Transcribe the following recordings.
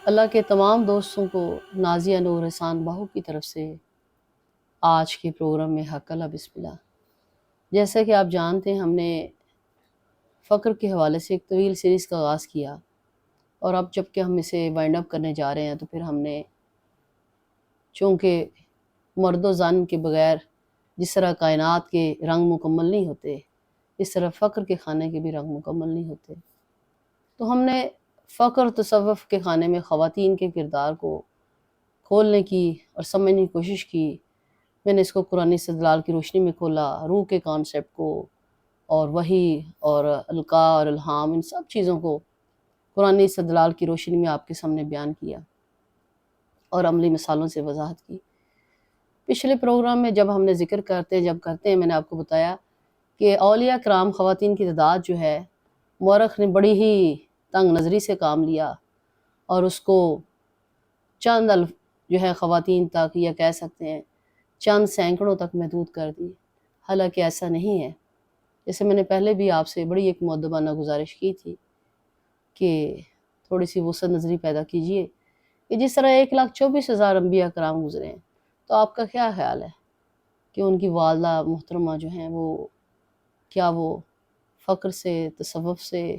اللہ کے تمام دوستوں کو نازیہ نور احسان باہو کی طرف سے آج کے پروگرام میں حق اللہ بسم اللہ۔ جیسا کہ آپ جانتے ہیں، ہم نے فقر کے حوالے سے ایک طویل سیریز کا آغاز کیا، اور اب جب کہ ہم اسے وائنڈ اپ کرنے جا رہے ہیں تو پھر ہم نے، چونکہ مرد و زن کے بغیر جس طرح کائنات کے رنگ مکمل نہیں ہوتے، اس طرح فقر کے خانے کے بھی رنگ مکمل نہیں ہوتے، تو ہم نے فقر تصوف کے خانے میں خواتین کے کردار کو کھولنے کی اور سمجھنے کی کوشش کی۔ میں نے اس کو قرآنی استدلال کی روشنی میں کھولا، روح کے کانسیپٹ کو، اور وحی اور القاء اور الہام، ان سب چیزوں کو قرآنی استدلال کی روشنی میں آپ کے سامنے بیان کیا اور عملی مثالوں سے وضاحت کی۔ پچھلے پروگرام میں جب ہم نے ذکر کرتے ہیں میں نے آپ کو بتایا کہ اولیاء کرام خواتین کی تعداد جو ہے، مورخ نے بڑی ہی تنگ نظری سے کام لیا اور اس کو چند الف جو ہے خواتین تک، یا کہہ سکتے ہیں چند سینکڑوں تک محدود کر دی، حالانکہ ایسا نہیں ہے۔ جیسے میں نے پہلے بھی آپ سے بڑی ایک مؤدبانہ گزارش کی تھی کہ تھوڑی سی وسعت نظری پیدا کیجئے کہ جس طرح 1,24,000 انبیاء کرام گزرے ہیں، تو آپ کا کیا خیال ہے کہ ان کی والدہ محترمہ جو ہیں کیا وہ فقر سے، تصوف سے،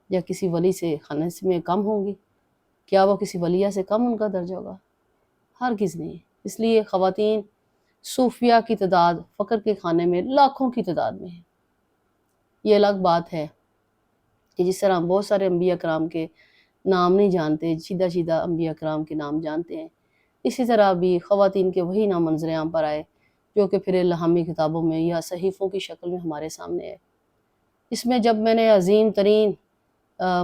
یا کسی ولی سے خانے میں کم ہوں گی؟ کیا وہ کسی ولیہ سے کم ان کا درجہ ہوگا؟ ہرگز نہیں۔ اس لیے خواتین صوفیہ کی تعداد فقر کے خانے میں لاکھوں کی تعداد میں ہے۔ یہ الگ بات ہے کہ جس طرح ہم بہت سارے انبیاء کرام کے نام نہیں جانتے، سیدھا سیدھا انبیاء کرام کے نام جانتے ہیں، اسی طرح بھی خواتین کے وہی نام منظر عام پر آئے جو کہ پھر الہامی کتابوں میں یا صحیفوں کی شکل میں ہمارے سامنے ہے۔ اس میں جب میں نے عظیم ترین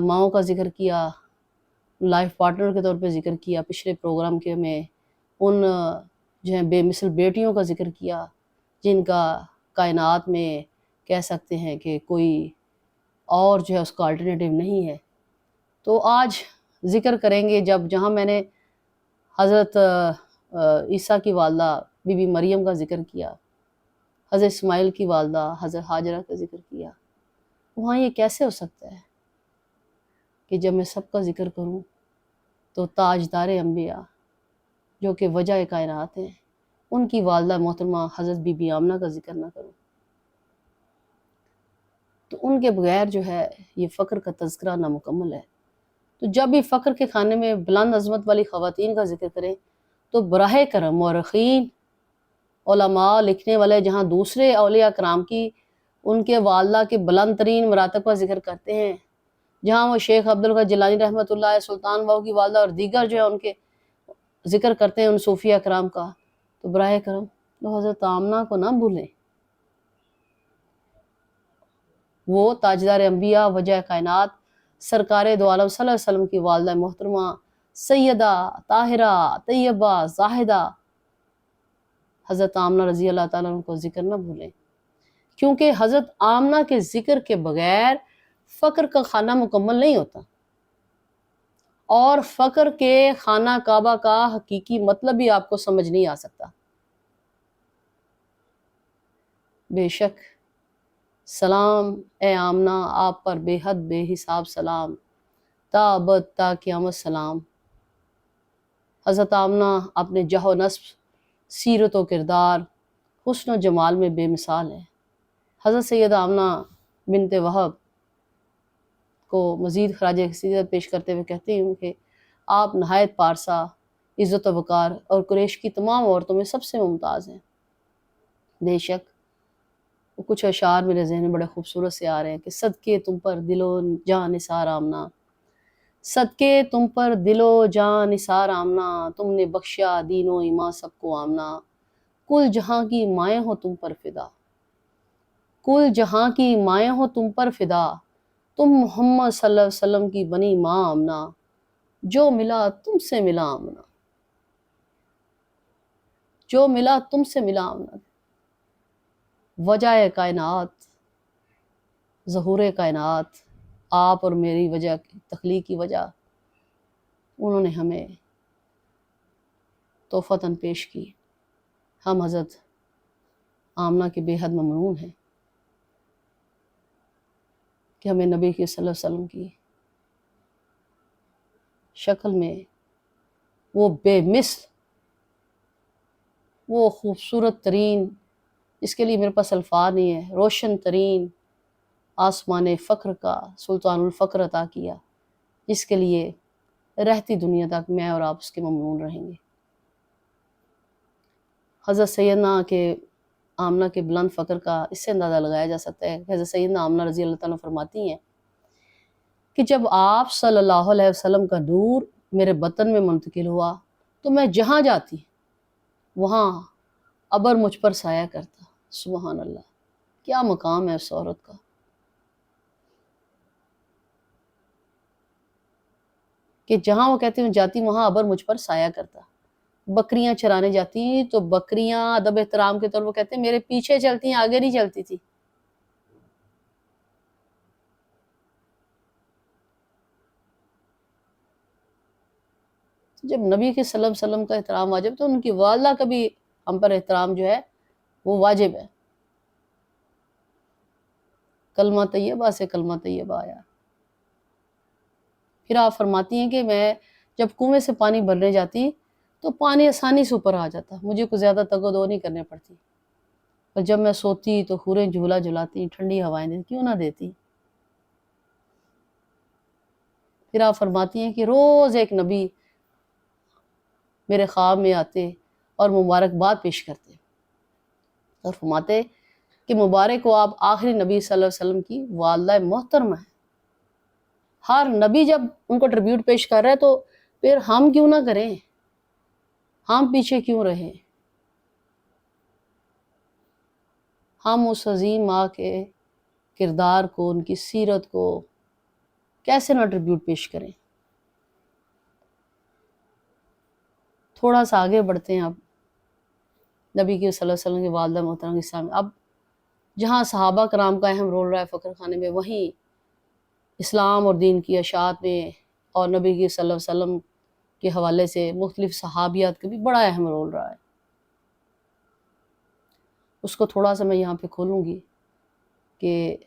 ماؤں کا ذکر کیا، لائف پارٹنر کے طور پہ ذکر کیا، پچھلے پروگرام کے میں ان جو ہیں بے مثل بیٹیوں کا ذکر کیا جن کا کائنات میں کہہ سکتے ہیں کہ کوئی اور جو ہے اس کا الٹرنیٹیو نہیں ہے، تو آج ذکر کریں گے جہاں میں نے حضرت عیسیٰ کی والدہ بی بی مریم کا ذکر کیا، حضرت اسماعیل کی والدہ حضرت ہاجرہ کا ذکر کیا، وہاں یہ کیسے ہو سکتا ہے کہ جب میں سب کا ذکر کروں تو تاجدار انبیاء جو کہ وجہ کائنات ہیں، ان کی والدہ محترمہ حضرت بی بی آمنہ کا ذکر نہ کروں؟ تو ان کے بغیر جو ہے یہ فقر کا تذکرہ نامکمل ہے۔ تو جب بھی فقر کے خانے میں بلند عظمت والی خواتین کا ذکر کریں تو براہ کرم مورخین، علماء، لکھنے والے جہاں دوسرے اولیاء کرام کی، ان کے والدہ کے بلند ترین مراتب کا ذکر کرتے ہیں، جہاں وہ شیخ عبدالقادر جیلانی رحمۃ اللہ، سلطان باہو کی والدہ اور دیگر جو ہے ان کے ذکر کرتے ہیں ان صوفیہ کرام کا، تو براہ کرم تو حضرت آمنہ کو نہ بھولیں۔ وہ تاجدار انبیاء، وجہ کائنات، سرکار دو عالم صلی اللہ علیہ وسلم کی والدہ محترمہ سیدہ طاہرہ طیبہ زاہدہ حضرت آمنہ رضی اللہ تعالیٰ عنہ کو ذکر نہ بھولیں، کیونکہ حضرت آمنہ کے ذکر کے بغیر فقر کا خانہ مکمل نہیں ہوتا، اور فقر کے خانہ کعبہ کا حقیقی مطلب بھی آپ کو سمجھ نہیں آ سکتا۔ بے شک سلام اے آمنہ، آپ پر بے حد بے حساب سلام، تا ابد تا قیامت سلام۔ حضرت آمنہ اپنے جہ و نسب، سیرت و کردار، حسن و جمال میں بے مثال ہے۔ حضرت سیدہ آمنہ بنت وہب کو مزید خراج عقیدت پیش کرتے ہوئے کہتے ہیں کہ آپ نہایت پارسا، عزت و وقار اور قریش کی تمام عورتوں میں سب سے ممتاز ہیں۔ بے شک کچھ اشعار میرے ذہن میں بڑے خوبصورت سے آ رہے ہیں کہ صدقے تم پر دل و جاں نثار آمنہ، صدقے تم پر دل و جاں نثار آمنہ، تم نے بخشا دین و ایمان سب کو آمنہ، کل جہاں کی مائیں ہو تم پر فدا، کل جہاں کی مائیں ہو تم پر فدا، تم محمد صلی اللہ علیہ وسلم کی بنی ماں آمنہ، جو ملا تم سے ملا آمنہ، جو ملا تم سے ملا آمنہ۔ وجہ کائنات، ظہور کائنات، آپ اور میری وجہ، تخلیق کی وجہ، انہوں نے ہمیں تحفتاً پیش کی۔ ہم حضرت آمنہ کے بے حد ممنون ہیں کہ ہمیں نبی صلی اللہ علیہ وسلم کی شکل میں وہ بے مثل، وہ خوبصورت ترین، اس کے لیے میرے پاس الفاظ نہیں ہے، روشن ترین آسمان فخر کا سلطان الفقر عطا کیا، جس کے لیے رہتی دنیا تک میں اور آپ اس کے ممنون رہیں گے۔ حضرت سیدنا کے آمنہ کے بلند فقر کا اس سے اندازہ لگایا جا سکتا ہے کہ حضرت سیدنا آمنہ رضی اللہ تعالیٰ فرماتی ہیں کہ جب آپ صلی اللہ علیہ وسلم کا نور میرے بطن میں منتقل ہوا تو میں جہاں جاتی وہاں ابر مجھ پر سایہ کرتا۔ سبحان اللہ، کیا مقام ہے اس عورت کا۔ کہ جہاں وہ کہتے ہیں جاتی وہاں ابر مجھ پر سایہ کرتا۔ بکریاں چرانے جاتی تو بکریاں ادب احترام کے طور وہ کہتے ہیں میرے پیچھے چلتی ہیں، آگے نہیں چلتی تھی۔ جب نبی کے صلی اللہ علیہ وسلم کا احترام واجب تو ان کی والدہ کا بھی ہم پر احترام جو ہے وہ واجب ہے۔ کلمہ طیبہ سے کلمہ طیبہ آیا۔ پھر آپ فرماتی ہیں کہ میں جب کنویں سے پانی بھرنے جاتی تو پانی آسانی سے اوپر آ جاتا، مجھے کوئی زیادہ تگ و دو نہیں کرنے پڑتی، اور جب میں سوتی تو حوریں جھولا جھلاتی، ٹھنڈی ہوائیں دیتی، کیوں نہ دیتی۔ پھر آپ فرماتی ہیں کہ روز ایک نبی میرے خواب میں آتے اور مبارکباد پیش کرتے اور فرماتے کہ مبارک ہو آپ آخری نبی صلی اللہ علیہ وسلم کی والدہ محترمہ ہے۔ ہر نبی جب ان کو ٹریبیوٹ پیش کر رہا ہے تو پھر ہم کیوں نہ کریں، ہم پیچھے کیوں رہیں، ہم اس عظیم ماں کے کردار کو، ان کی سیرت کو کیسے نہ ٹریبیوٹ پیش کریں۔ تھوڑا سا آگے بڑھتے ہیں اب نبی کی صلی اللہ علیہ وسلم کی والدہ محترمہ کے سامنے۔ اب جہاں صحابہ کرام کا اہم رول رہا ہے فخر خانے میں، وہیں اسلام اور دین کی اشاعت میں اور نبی کی صلی اللہ علیہ وسلم کے حوالے سے مختلف صحابیات کا بھی بڑا اہم رول رہا ہے۔ اس کو تھوڑا سا میں یہاں پہ کھولوں گی کہ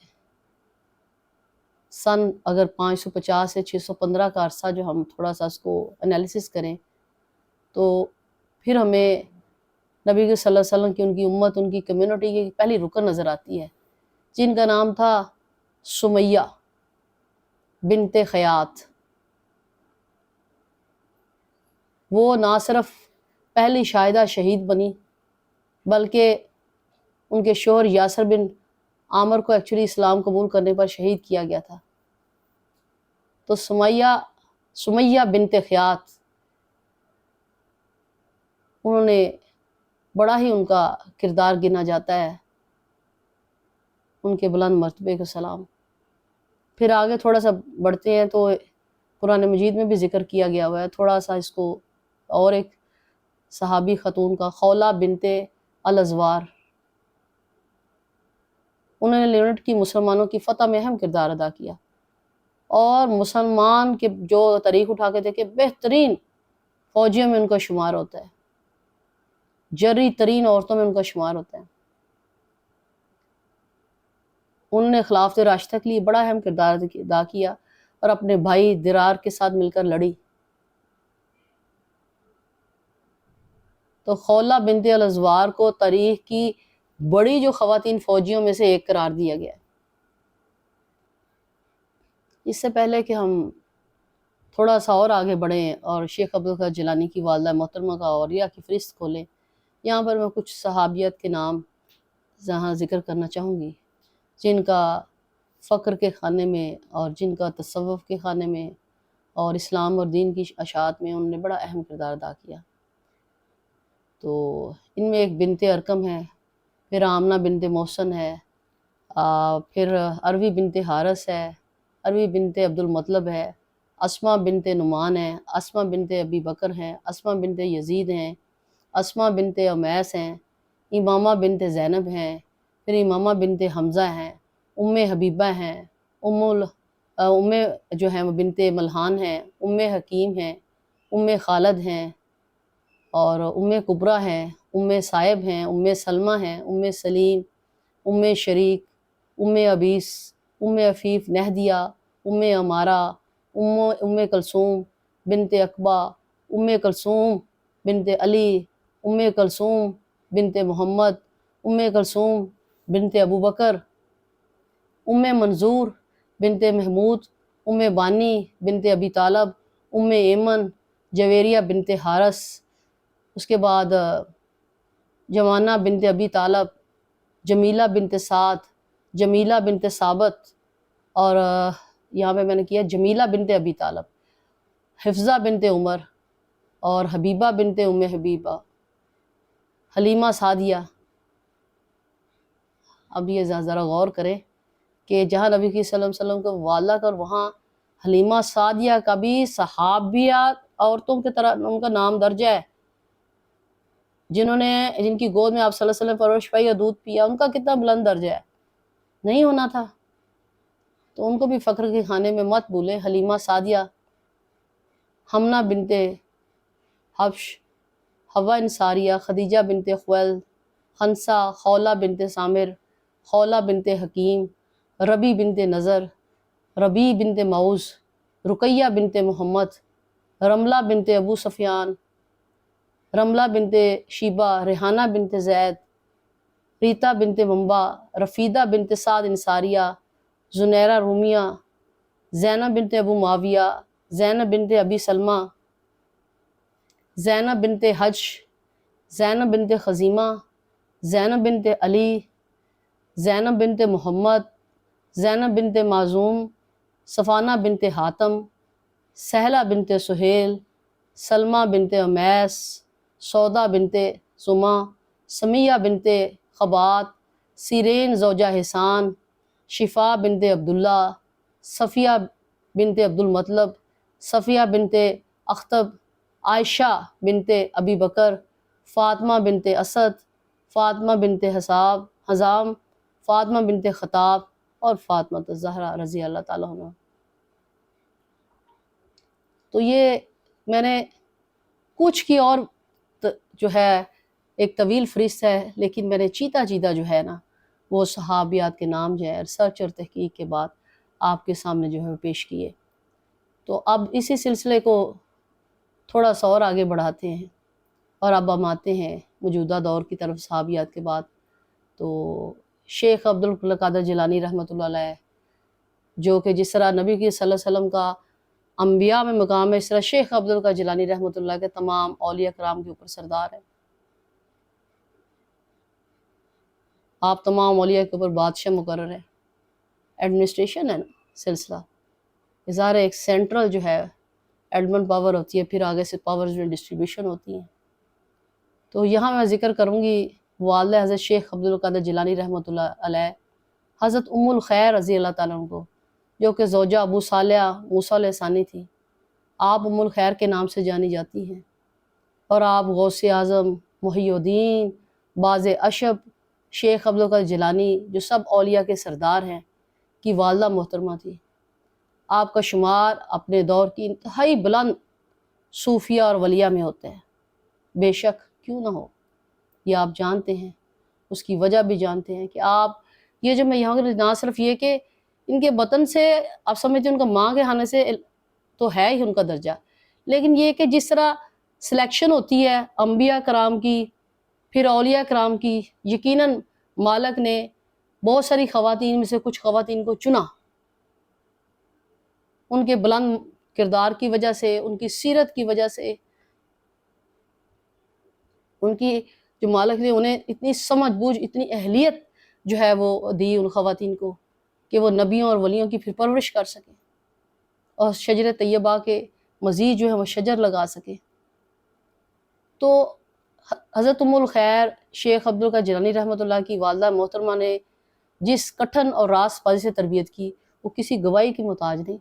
سن اگر 550 سے 615 کا عرصہ جو ہم تھوڑا سا اس کو انالیسس کریں تو پھر ہمیں نبی کے صلی اللہ علیہ وسلم کی ان کی امت، ان کی کمیونٹی کی پہلی رکن نظر آتی ہے، جن کا نام تھا سمیہ بنت خیاط۔ وہ نہ صرف پہلی شاہدہ شہید بنی بلکہ ان کے شوہر یاسر بن عامر کو ایکچولی اسلام قبول کرنے پر شہید کیا گیا تھا۔ تو سمیہ بنت خیاط، انہوں نے بڑا ہی ان کا کردار گنا جاتا ہے، ان کے بلند مرتبے کو سلام۔ پھر آگے تھوڑا سا بڑھتے ہیں تو قرآن مجید میں بھی ذکر کیا گیا ہوا ہے، تھوڑا سا اس کو اور ایک صحابی خاتون کا، خولہ بنت الازوار، انہوں نے یونٹ کی مسلمانوں کی فتح میں اہم کردار ادا کیا، اور مسلمان کے جو تاریخ اٹھا کے دیکھے بہترین فوجیوں میں ان کا شمار ہوتا ہے، جری ترین عورتوں میں ان کا شمار ہوتا ہے۔ انہوں نے خلافت راشدہ کے لیے بڑا اہم کردار ادا کیا اور اپنے بھائی درار کے ساتھ مل کر لڑی۔ تو خولہ بنت الازوار کو تاریخ کی بڑی جو خواتین فوجیوں میں سے ایک قرار دیا گیا ہے۔ اس سے پہلے کہ ہم تھوڑا سا اور آگے بڑھیں اور شیخ عبدالقادر جیلانی کی والدہ محترمہ کا اولیاء کی فہرست کھولیں، یہاں پر میں کچھ صحابیت کے نام جہاں ذکر کرنا چاہوں گی، جن کا فقر کے خانے میں اور جن کا تصوف کے خانے میں اور اسلام اور دین کی اشاعت میں انہوں نے بڑا اہم کردار ادا کیا۔ تو ان میں ایک بنت ارقم ہے، پھر آمنہ بنت محسن ہے، پھر عروی بنت حارث ہے، عروی بنت عبدالمطلب ہے، اسماء بنت نعمان ہے، اسماء بنت ابی بکر ہیں، اسماء بنت یزید ہیں، اسماء بنت امیس ہیں، امامہ بنت زینب ہیں، پھر امامہ بنت حمزہ ہیں، ام حبیبہ ہیں، ام جو ہیں وہ بنت ملحان ہیں، ام حکیم ہیں، ام خالد ہیں، اور ام کبریٰ ہیں، ام صائب ہیں، ام سلمہ ہیں، ام سلیم، ام شریک، ام ابیس، ام عفیف نہدیہ، ام عمارہ، ام کلثوم، بنت عقبہ، ام کلثوم بنت علی، ام کلثوم بنت محمد، ام کلثوم بنت ابو بکر، ام منظور بنت محمود، ام بانی بنت ابی طالب، ام ایمن جویریہ بنت حارث، اس کے بعد جوانہ بنت ابی طالب، جمیلہ بنت سعد، جمیلہ بنت ثابت، اور یہاں پہ میں نے کیا جمیلہ بنت ابی طالب، حفظہ بنت عمر، اور حبیبہ بنت ام حبیبہ، حلیمہ سعدیہ۔ اب یہ ذرا غور کریں کہ جہاں نبی کی صلی اللہ علیہ وسلم کو والدہ کا، اور وہاں حلیمہ سعدیہ کا بھی صحابیات عورتوں کی طرح ان کا نام درج ہے، جن کی گود میں آپ صلی اللہ علیہ وسلم پرورش پائی اور دودھ پیا، ان کا کتنا بلند درجہ ہے، نہیں ہونا تھا؟ تو ان کو بھی فخر کے خانے میں مت بھولیں۔ حلیمہ سعدیہ، حمنہ بنت حبش، حوا انصاریہ، خدیجہ بنت خویلد، خنسہ، خولہ بنت سامر، خولہ بنت حکیم، ربی بنت نظر، ربی بنت معوذ، رقیہ بنت محمد، رملہ بنت ابو سفیان، رملہ بنت شیبہ، ریحانہ بنت زید، ریتا بنت منبع، رفیدہ بنت سعد انصاریہ، زنیرہ رومیہ، زینب بنت ابو معاویہ، زینب بنت ابی سلمہ، زینب بنت حج، زینب بنت خزیمہ، زینب بنت علی، زینب بنت محمد، زینب بنت معزوم، صفانہ بنت حاتم، سہلہ بنت سہیل، سلمہ بنت امیس، سودا بنت سما، سمیہ بنت خبات، سیرین زوجہ حسان، شفا بنت عبداللہ، صفیہ بنت عبد المطلب، صفیہ بنت اخطب، عائشہ بنت ابی بکر، فاطمہ بنت اسد، فاطمہ بنت حزام، فاطمہ بنت خطاب، اور فاطمہ الزہرا رضی اللہ تعالیٰ عنہ۔ تو یہ میں نے کچھ کی اور جو ہے ایک طویل فہرست ہے، لیکن میں نے چیتا جو ہے نا وہ صحابیات کے نام جو ہے ریسرچ اور تحقیق کے بعد آپ کے سامنے جو ہے پیش کیے۔ تو اب اسی سلسلے کو تھوڑا سا اور آگے بڑھاتے ہیں، اور اب ہم آتے ہیں موجودہ دور کی طرف صحابیات کے بعد۔ تو شیخ عبد القادر جیلانی رحمۃ اللہ علیہ، جو کہ جس طرح نبی کی صلی اللہ علیہ وسلم کا انبیاء میں مقام ہے، اس طرح شیخ عبد القادر جیلانی رحمۃ اللہ کے تمام اولیاء کرام کے اوپر سردار ہیں۔ آپ تمام اولیاء کے اوپر بادشاہ مقرر ہے، ایڈمنسٹریشن ہے نا سلسلہ، ظاہر ایک سینٹرل جو ہے ایڈمن پاور ہوتی ہے، پھر آگے سے پاور جو ڈسٹریبیوشن ہوتی ہیں۔ تو یہاں میں ذکر کروں گی والدہ حضرت شیخ عبد القادر جیلانی رحمۃ اللہ علیہ، حضرت ام الخیر رضی اللہ تعالیٰ عنہ کو، جو کہ زوجہ ابو صالح موسیٰ علیہ ثانی تھی۔ آپ ام الخیر کے نام سے جانی جاتی ہیں، اور آپ غوث اعظم، محی الدین، باز اشب، شیخ عبد القادر جیلانی، جو سب اولیاء کے سردار ہیں، کی والدہ محترمہ تھی۔ آپ کا شمار اپنے دور کی انتہائی بلند صوفیہ اور ولیہ میں ہوتا ہے، بے شک کیوں نہ ہو، یہ آپ جانتے ہیں، اس کی وجہ بھی جانتے ہیں کہ آپ یہ جو میں یہاں نہ صرف یہ کہ ان کے بطن سے آپ سمجھتے ہیں ان کا ماں کے کھانے سے تو ہے ہی ان کا درجہ، لیکن یہ کہ جس طرح سلیکشن ہوتی ہے انبیاء کرام کی، پھر اولیاء کرام کی، یقیناً مالک نے بہت ساری خواتین میں سے کچھ خواتین کو چنا، ان کے بلند کردار کی وجہ سے، ان کی سیرت کی وجہ سے، ان کی جو مالک نے انہیں اتنی سمجھ بوجھ، اتنی اہلیت جو ہے وہ دی ان خواتین کو کہ وہ نبیوں اور ولیوں کی پھر پرورش کر سکیں، اور شجر طیبہ کے مزید جو ہے وہ شجر لگا سکیں۔ تو حضرت ام الخیر شیخ عبد القادر جیلانی رحمۃ اللہ کی والدہ محترمہ نے جس کٹھن اور راست بازی سے تربیت کی، وہ کسی گواہی کی محتاج نہیں۔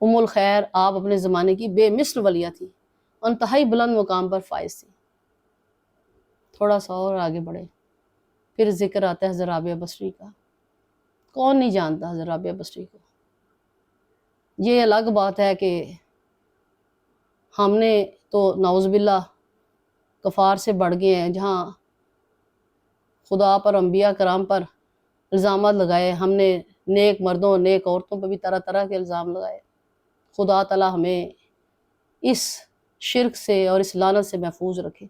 ام الخیر آپ اپنے زمانے کی بے مثل ولیہ تھی، انتہائی بلند مقام پر فائز تھی۔ تھوڑا سا اور آگے بڑھے، پھر ذکر آتا ہے حضرت رابعہ بصری کا۔ کون نہیں جانتا حضرت رابعہ بصری کو؟ یہ الگ بات ہے کہ ہم نے تو نعوذ باللہ کفار سے بڑھ گئے ہیں، جہاں خدا پر، انبیاء کرام پر الزامات لگائے، ہم نے نیک مردوں نیک عورتوں پر بھی طرح طرح کے الزام لگائے، خدا تعالیٰ ہمیں اس شرک سے اور اس لعنت سے محفوظ رکھے۔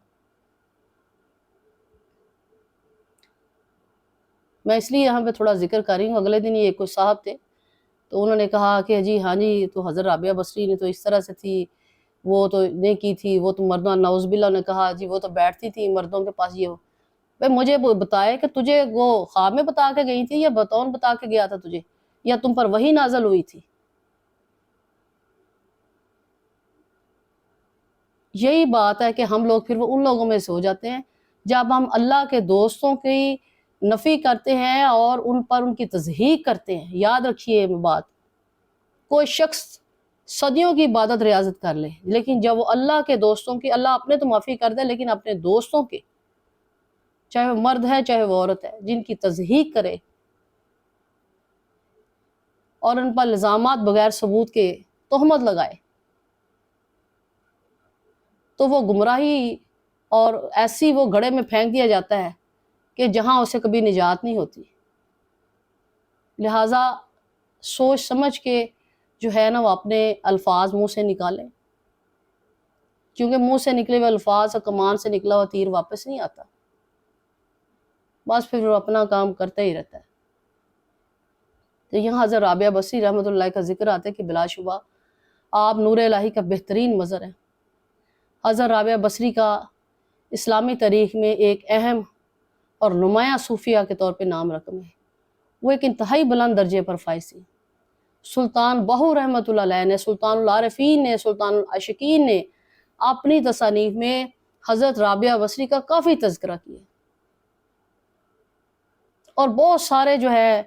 میں اس لیے یہاں پہ تھوڑا ذکر کر رہی ہوں، اگلے دن یہ کوئی صاحب تھے تو انہوں نے کہا کہ جی ہاں جی تو حضرت رابعہ بصری نے تو اس طرح سے تھی، وہ تو نہیں کی تھی، وہ تو مردوں، نعوذ باللہ نے کہا جی وہ تو بیٹھتی تھی مردوں کے پاس یہ ہو۔ بھائی مجھے بتائے کہ تجھے وہ خواب میں بتا کے گئی تھی یا بطون بتا کے گیا تھا تجھے، یا تم پر وحی نازل ہوئی تھی؟ یہی بات ہے کہ ہم لوگ پھر وہ ان لوگوں میں سے ہو جاتے ہیں جب ہم اللہ کے دوستوں کی نفی کرتے ہیں اور ان پر ان کی تضحیق کرتے ہیں۔ یاد رکھیے یہ بات، کوئی شخص صدیوں کی عبادت ریاضت کر لے لیکن جب وہ اللہ کے دوستوں کی، اللہ اپنے تو معافی کر دے لیکن اپنے دوستوں کے، چاہے وہ مرد ہے چاہے وہ عورت ہے، جن کی تضحیق کرے اور ان پر الزامات بغیر ثبوت کے تہمت لگائے تو وہ گمراہی اور ایسی وہ گھڑے میں پھینک دیا جاتا ہے کہ جہاں اسے کبھی نجات نہیں ہوتی۔ لہٰذا سوچ سمجھ کے جو ہے نا وہ اپنے الفاظ منہ سے نکالیں، کیونکہ منہ سے نکلے ہوئے الفاظ اور کمان سے نکلا ہوا تیر واپس نہیں آتا، بس پھر وہ اپنا کام کرتا ہی رہتا ہے۔ تو یہاں حضرت رابعہ بصری رحمۃ اللہ کا ذکر آتا ہے کہ بلا شبہ آپ نور الہی کا بہترین مظہر ہیں۔ حضرت رابعہ بصری کا اسلامی تاریخ میں ایک اہم اور نمایاں صوفیہ کے طور پہ نام رقم ہے۔ وہ ایک انتہائی بلند درجے پر فائز تھی۔ سلطان بہو رحمۃ اللہ علیہ نے، سلطان العارفین نے، سلطان العاشقین نے اپنی تصانیف میں حضرت رابعہ بصری کا کافی تذکرہ کیا، اور بہت سارے جو ہے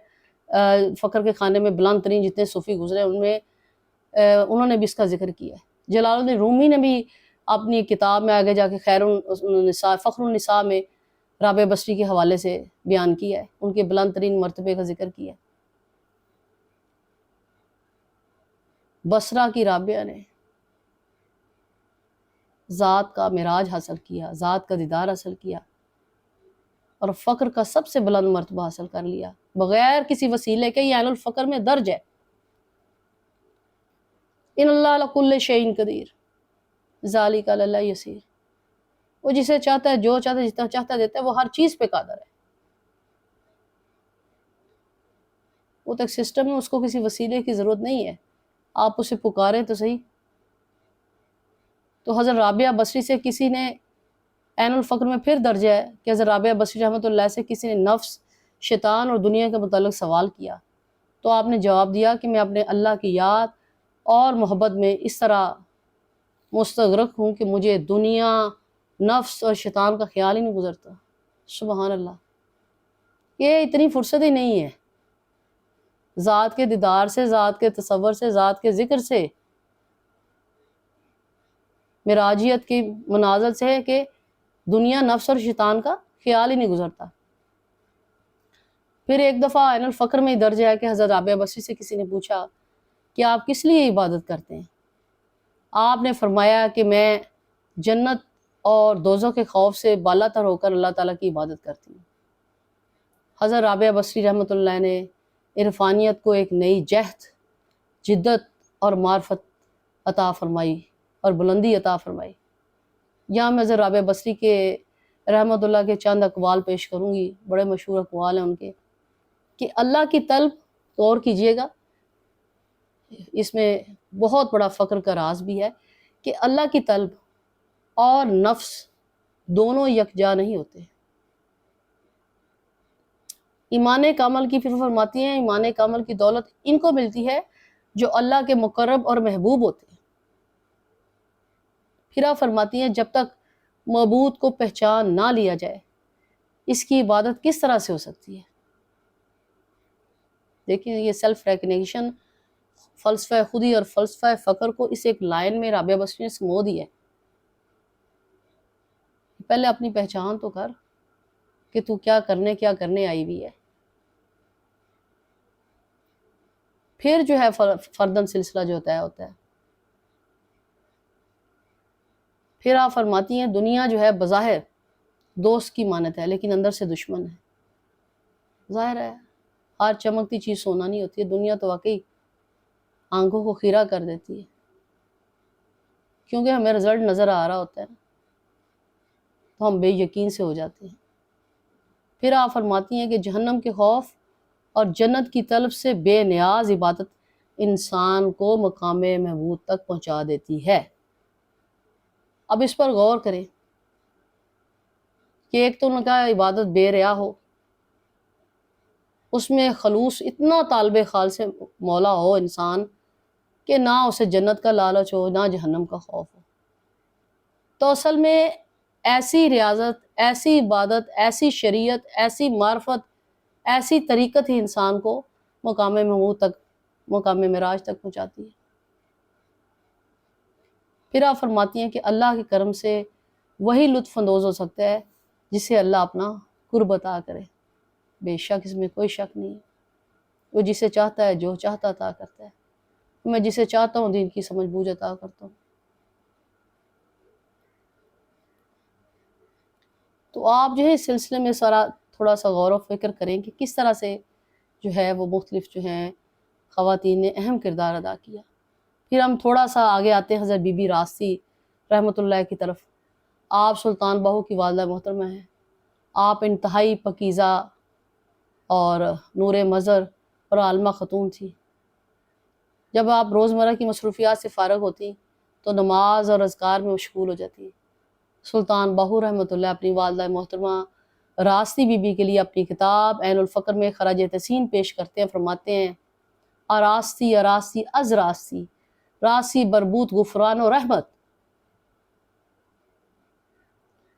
فقر کے خانے میں بلند ترین جتنے صوفی گزرے ان میں انہوں نے بھی اس کا ذکر کیا ہے۔ جلال الدین رومی نے بھی اپنی کتاب میں آگے جا کے خیر النساء، فخر النساء میں رابعہ بصری کے حوالے سے بیان کیا ہے، ان کے بلند ترین مرتبے کا ذکر کیا ہے۔ بصرہ کی رابعہ نے ذات کا معراج حاصل کیا، ذات کا دیدار حاصل کیا اور فقر کا سب سے بلند مرتبہ حاصل کر لیا بغیر کسی وسیلے کے۔ یہ عین الفقر میں درج ہے، ان اللہ علی کل شیء قدیر ذالک علی اللہ یسیر۔ وہ جسے چاہتا ہے، جو چاہتا ہے، جتنا چاہتا ہے دیتا ہے، وہ ہر چیز پہ قادر ہے۔ وہ تو ایک سسٹم ہے، اس کو کسی وسیلے کی ضرورت نہیں ہے، آپ اسے پکاریں تو صحیح۔ تو حضرت رابعہ بصری سے کسی نے، عین الفقر میں پھر درجہ ہے کہ حضرت رابعہ بصری رحمۃ اللہ سے کسی نے نفس، شیطان اور دنیا کے متعلق سوال کیا تو آپ نے جواب دیا کہ میں اپنے اللہ کی یاد اور محبت میں اس طرح مستغرق ہوں کہ مجھے دنیا، نفس اور شیطان کا خیال ہی نہیں گزرتا۔ سبحان اللہ، یہ اتنی فرصت ہی نہیں ہے ذات کے دیدار سے، ذات کے تصور سے، ذات کے ذکر سے، معراجیت کی منازل سے ہے کہ دنیا، نفس اور شیطان کا خیال ہی نہیں گزرتا۔ پھر ایک دفعہ عین الفقر میں درج ہے کہ حضرت رابعہ بصری سے کسی نے پوچھا کہ آپ کس لیے عبادت کرتے ہیں؟ آپ نے فرمایا کہ میں جنت اور دوزخ کے خوف سے بالا تر ہو کر اللہ تعالیٰ کی عبادت کرتی ہوں۔ حضرت رابعہ بصری رحمۃ اللہ نے عرفانیت کو ایک نئی جہد، جدت اور معرفت عطا فرمائی اور بلندی عطا فرمائی۔ یہاں میں حضرت رابعہ بصری کے رحمۃ اللہ کے چند اقوال پیش کروں گی، بڑے مشہور اقوال ہیں ان کے، کہ اللہ کی طلب، غور کیجئے گا، اس میں بہت بڑا فقر کا راز بھی ہے کہ اللہ کی طلب اور نفس دونوں یکجا نہیں ہوتے۔ ایمان کامل کی پھر فرماتی ہیں، ایمان کامل کی دولت ان کو ملتی ہے جو اللہ کے مقرب اور محبوب ہوتے ہیں۔ پھر آپ فرماتی ہیں جب تک معبود کو پہچان نہ لیا جائے اس کی عبادت کس طرح سے ہو سکتی ہے؟ دیکھیں یہ سیلف ریکگنیشن، فلسفہ خودی اور فلسفہ فقر کو اس ایک لائن میں رابعہ بصری نے سمو دیا ہے۔ پہلے اپنی پہچان تو کر کہ تو کیا کرنے آئی ہوئی ہے، پھر جو ہے فردن سلسلہ جو ہوتا ہے۔ پھر آپ فرماتی ہیں دنیا جو ہے بظاہر دوست کی مانت ہے لیکن اندر سے دشمن ہے۔ ظاہر ہے ہر چمکتی چیز سونا نہیں ہوتی ہے، دنیا تو واقعی آنکھوں کو خیرہ کر دیتی ہے، کیونکہ ہمیں رزلٹ نظر آ رہا ہوتا ہے تو ہم بے یقین سے ہو جاتے ہیں۔ پھر آپ فرماتی ہیں کہ جہنم کے خوف اور جنت کی طلب سے بے نیاز عبادت انسان کو مقام محمود تک پہنچا دیتی ہے۔ اب اس پر غور کریں کہ ایک تو ان کا عبادت بے ریا ہو، اس میں خلوص اتنا طالب خال سے مولا ہو انسان کہ نہ اسے جنت کا لالچ ہو نہ جہنم کا خوف ہو، تو اصل میں ایسی ریاضت، ایسی عبادت، ایسی شریعت، ایسی معرفت، ایسی طریقت ہی انسان کو مقام محمود تک، مقام معراج تک پہنچاتی ہے۔ پھر آپ فرماتی ہیں کہ اللہ کے کرم سے وہی لطف اندوز ہو سکتا ہے جسے اللہ اپنا قرب عطا کرے، بے شک اس میں کوئی شک نہیں ہے۔ وہ جسے چاہتا ہے جو چاہتا عطا کرتا ہے، میں جسے چاہتا ہوں دین کی سمجھ بوجھ عطا کرتا ہوں۔ تو آپ جو ہے اس سلسلے میں تھوڑا سا غور و فکر کریں کہ کس طرح سے جو ہے وہ مختلف جو ہیں خواتین نے اہم کردار ادا کیا۔ پھر ہم تھوڑا سا آگے آتے ہیں حضرت بی بی راسی رحمۃ اللہ کی طرف۔ آپ سلطان بہو کی والدہ محترمہ ہیں، آپ انتہائی پکیزہ اور نور مظہر اور عالمہ خاتون تھی۔ جب آپ روزمرہ کی مصروفیات سے فارغ ہوتی تو نماز اور اذکار میں مشغول ہو جاتی۔ سلطان بہو رحمۃ اللہ اپنی والدہ محترمہ راسی بی بی کے لیے اپنی کتاب عین الفقر میں خراج تحسین پیش کرتے ہیں، فرماتے ہیں اراستی اراستی از راستی راسی بربوت غفران و رحمت،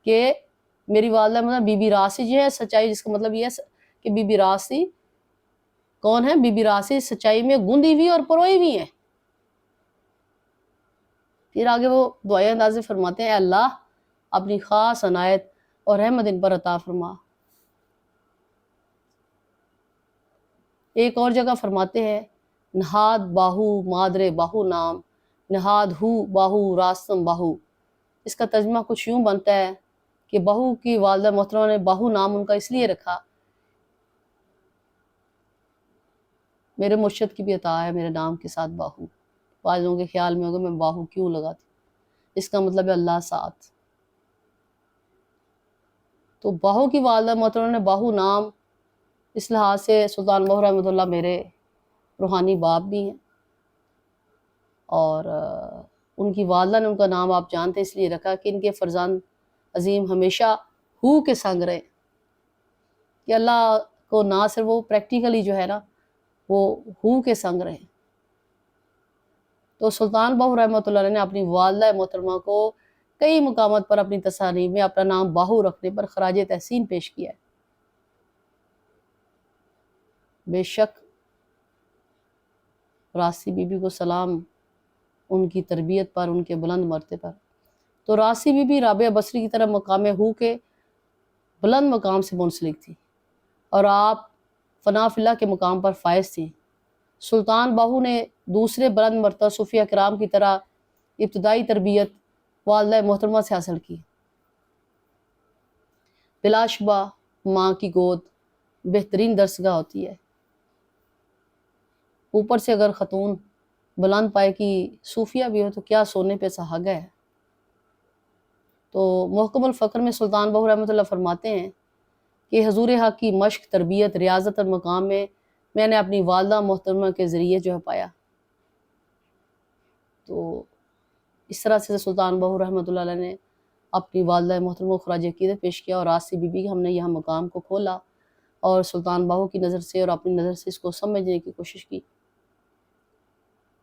کہ میری والدہ مطلب بی بی راسی جو ہے سچائی، جس کا مطلب یہ ہے کہ بی بی راسی کون ہے؟ بی بی راسی سچائی میں گندی ہوئی اور پروئی ہوئی ہیں۔ پھر آگے وہ دعائیں اندازے فرماتے ہیں اے اللہ اپنی خاص عنایت اور رحمت ان پر عطا فرما۔ ایک اور جگہ فرماتے ہیں نہاد باہو مادر باہو نام، نہاد ہو باہو راستم باہو۔ اس کا ترجمہ کچھ یوں بنتا ہے کہ بہو کی والدہ محترمہ نے باہو نام ان کا اس لیے رکھا، میرے مرشد کی بھی عطا ہے میرے نام کے ساتھ باہو۔ بعض لوگوں کے خیال میں ہوگا میں باہو کیوں لگاتی، اس کا مطلب ہے اللہ ساتھ۔ تو بہو کی والدہ محترمہ نے باہو نام اس لحاظ سے، سلطان بہو رحمۃ اللہ میرے روحانی باپ بھی ہیں، اور ان کی والدہ نے ان کا نام آپ جانتے اس لیے رکھا کہ ان کے فرزند عظیم ہمیشہ ہو کے سنگ رہے، کہ اللہ کو نہ صرف وہ پریکٹیکلی جو ہے نا وہ ہو کے سنگ رہے۔ تو سلطان بہو رحمۃ اللہ نے اپنی والدہ محترمہ کو کئی مقامات پر اپنی تصانیف میں اپنا نام باہو رکھنے پر خراج تحسین پیش کیا ہے۔ بے شک راسی بی بی کو سلام ان کی تربیت پر، ان کے بلند مرتبے پر۔ تو راسی بی بی رابعہ بصری کی طرح مقام ہو کے بلند مقام سے منسلک تھی، اور آپ فنا فی اللہ کے مقام پر فائز تھیں۔ سلطان بہو نے دوسرے بلند مرتبہ صوفیہ کرام کی طرح ابتدائی تربیت والدہ محترمہ سے حاصل کی۔ بلا شبہ ماں کی گود بہترین درسگاہ ہوتی ہے۔ اوپر سے اگر خاتون بلند پائے کی صوفیہ بھی ہو تو کیا سونے پہ سہاگا ہے۔ تو محکم الفقر میں سلطان بہو رحمۃ اللہ فرماتے ہیں کہ حضور حق کی مشق، تربیت، ریاضت اور مقام میں نے اپنی والدہ محترمہ کے ذریعے جو ہے پایا۔ تو اس طرح سے سلطان بہو رحمۃ اللہ علیہ نے اپنی والدہ محترمہ کو خراج عقیدت پیش کیا، اور راسی بی بی ہم نے یہاں مقام کو کھولا اور سلطان بہو کی نظر سے اور اپنی نظر سے اس کو سمجھنے کی کوشش کی۔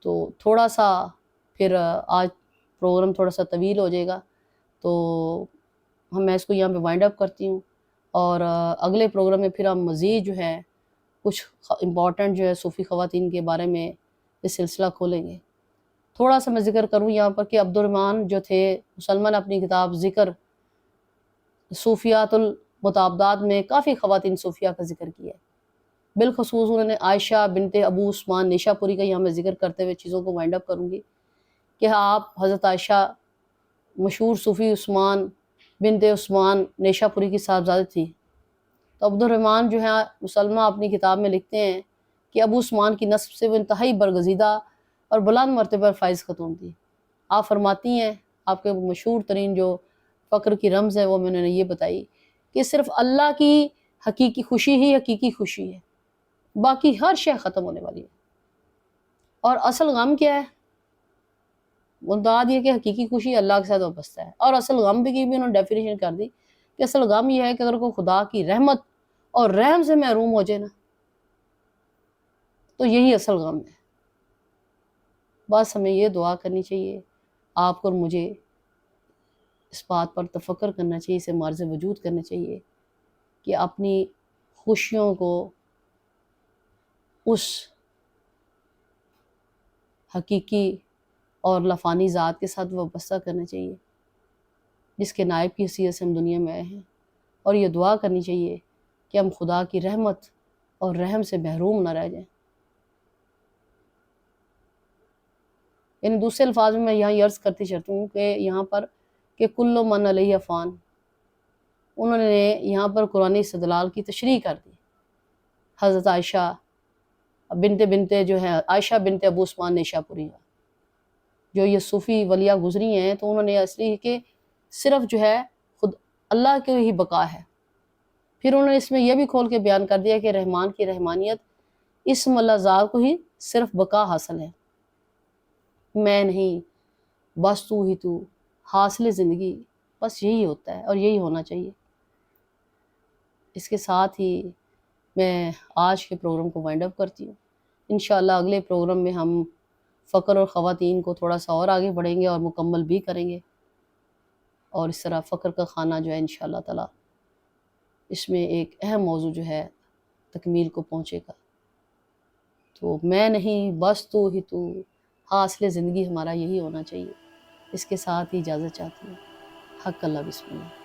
تو تھوڑا سا پھر آج پروگرام تھوڑا سا طویل ہو جائے گا، تو میں اس کو یہاں پہ وائنڈ اپ کرتی ہوں، اور اگلے پروگرام میں پھر ہم مزید جو ہے کچھ امپورٹنٹ جو ہے صوفی خواتین کے بارے میں یہ سلسلہ کھولیں گے۔ تھوڑا سا میں ذکر کروں یہاں پر کہ عبد الرحمن جو تھے مسلمان نے اپنی کتاب ذکر صوفیات المتعبدات میں کافی خواتین صوفیہ کا ذکر کیا ہے۔ بالخصوص انہوں نے عائشہ بنت ابو عثمان نیشا پوری کا یہاں میں ذکر کرتے ہوئے چیزوں کو وائنڈ اپ کروں گی کہ آپ حضرت عائشہ مشہور صوفی عثمان بنت عثمان نیشا پوری کی صاحبزادی تھی۔ تو عبد الرحمن جو ہے مسلمہ اپنی کتاب میں لکھتے ہیں کہ ابو عثمان کی نسب سے وہ انتہائی برگزیدہ اور بلند مرتبہ پر فائز خاتون تھی۔ آپ فرماتی ہیں، آپ کے مشہور ترین جو فقر کی رمز ہے وہ میں نے یہ بتائی کہ صرف اللہ کی حقیقی خوشی ہی حقیقی خوشی ہے، باقی ہر شے ختم ہونے والی ہے۔ اور اصل غم کیا ہے؟ بتا دیا کہ حقیقی خوشی اللہ کے ساتھ وابستہ ہے، اور اصل غم بھی کی بھی انہوں نے ڈیفینیشن کر دی کہ اصل غم یہ ہے کہ اگر کوئی خدا کی رحمت اور رحم سے محروم ہو جائے نا تو یہی اصل غم ہے۔ بس ہمیں یہ دعا کرنی چاہیے، آپ کو اور مجھے اس بات پر تفکر کرنا چاہیے، اسے معرض وجود کرنا چاہیے کہ اپنی خوشیوں کو اس حقیقی اور لفانی ذات کے ساتھ وابستہ کرنا چاہیے جس کے نائب کی حیثیت سے ہم دنیا میں آئے ہیں، اور یہ دعا کرنی چاہیے کہ ہم خدا کی رحمت اور رحم سے محروم نہ رہ جائیں۔ یعنی دوسرے الفاظ میں یہاں یہ عرض کرتی چلتی ہوں کہ یہاں پر کہ کل من علیہ فان، انہوں نے یہاں پر قرآن استدلال کی تشریح کر دی۔ حضرت عائشہ بنت جو ہے عائشہ بنت ابو عثمان نیشا پوری، جو یہ صوفی ولیہ گزری ہیں، تو انہوں نے اصلی کہ صرف جو ہے خود اللہ کی ہی بقا ہے۔ پھر انہوں نے اس میں یہ بھی کھول کے بیان کر دیا کہ رحمان کی رحمانیت اسم اللہ ذات کو ہی صرف بقا حاصل ہے، میں نہیں، بس تو ہی تو، حاصل زندگی بس یہی ہوتا ہے اور یہی ہونا چاہیے۔ اس کے ساتھ ہی میں آج کے پروگرام کو وائنڈ اپ کرتی ہوں۔ انشاءاللہ اگلے پروگرام میں ہم فقر اور خواتین کو تھوڑا سا اور آگے بڑھیں گے اور مکمل بھی کریں گے، اور اس طرح فقر کا خانہ جو ہے انشاءاللہ تعالی اس میں ایک اہم موضوع جو ہے تکمیل کو پہنچے گا۔ تو میں نہیں، بس تو ہی تو، حاصل زندگی ہمارا یہی ہونا چاہیے۔ اس کے ساتھ ہی اجازت چاہتی ہوں۔ حق اللہ، بسم اللہ۔